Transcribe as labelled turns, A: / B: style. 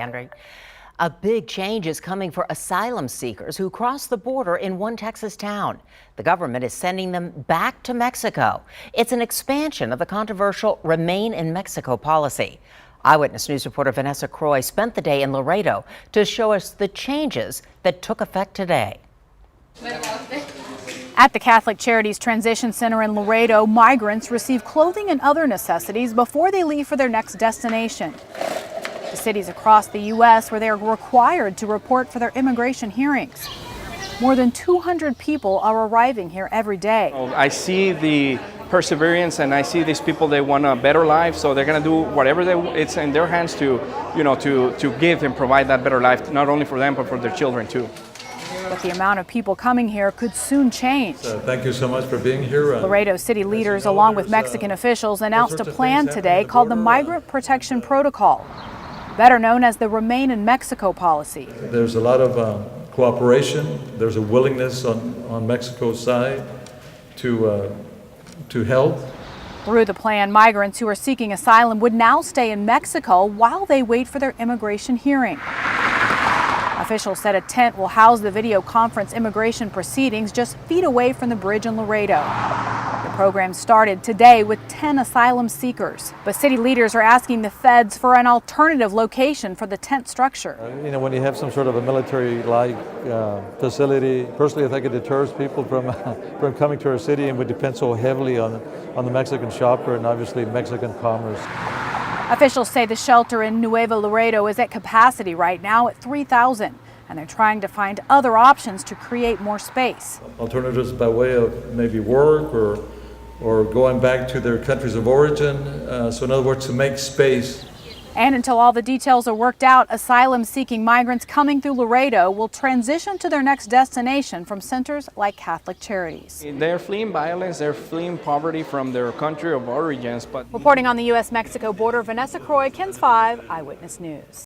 A: Andrew, a big change is coming for asylum seekers who cross the border in one Texas town. The government is sending them back to Mexico. It's an expansion of the controversial Remain in Mexico policy. Eyewitness News reporter Vanessa Croy spent the day in Laredo to show us the changes that took effect today.
B: At the Catholic Charities Transition Center in Laredo, migrants receive clothing and other necessities before they leave for their next destination. The cities across the U.S. where they are required to report for their immigration hearings. More than 200 people are arriving here every day.
C: I see the perseverance and I see these people, they want a better life, so they're going to do whatever it's in their hands to give and provide that better life, not only for them, but for their children too.
B: But the amount of people coming here could soon change.
D: Thank you so much for being here.
B: Laredo city leaders, along with Mexican officials, announced a plan today called the Migrant Protection Protocol, better known as the Remain in Mexico policy.
D: There's a lot of cooperation. There's a willingness on Mexico's side to help.
B: Through the plan, migrants who are seeking asylum would now stay in Mexico while they wait for their immigration hearing. Officials said a tent will house the video conference immigration proceedings just feet away from the bridge in Laredo. The program started today with 10 asylum seekers, but city leaders are asking the feds for an alternative location for the tent structure.
E: When you have some sort of a military-like facility, personally I think it deters people from coming to our city, and we depend so heavily on the Mexican shopper and obviously Mexican commerce.
B: Officials say the shelter in Nuevo Laredo is at capacity right now at 3,000, and they're trying to find other options to create more space.
D: Alternatives by way of maybe work or going back to their countries of origin. So in other words, to make space.
B: And until all the details are worked out, asylum-seeking migrants coming through Laredo will transition to their next destination from centers like Catholic Charities.
C: They're fleeing violence, they're fleeing poverty from their country of origins.
B: Reporting on the U.S.-Mexico border, Vanessa Croy, KENS 5 Eyewitness News.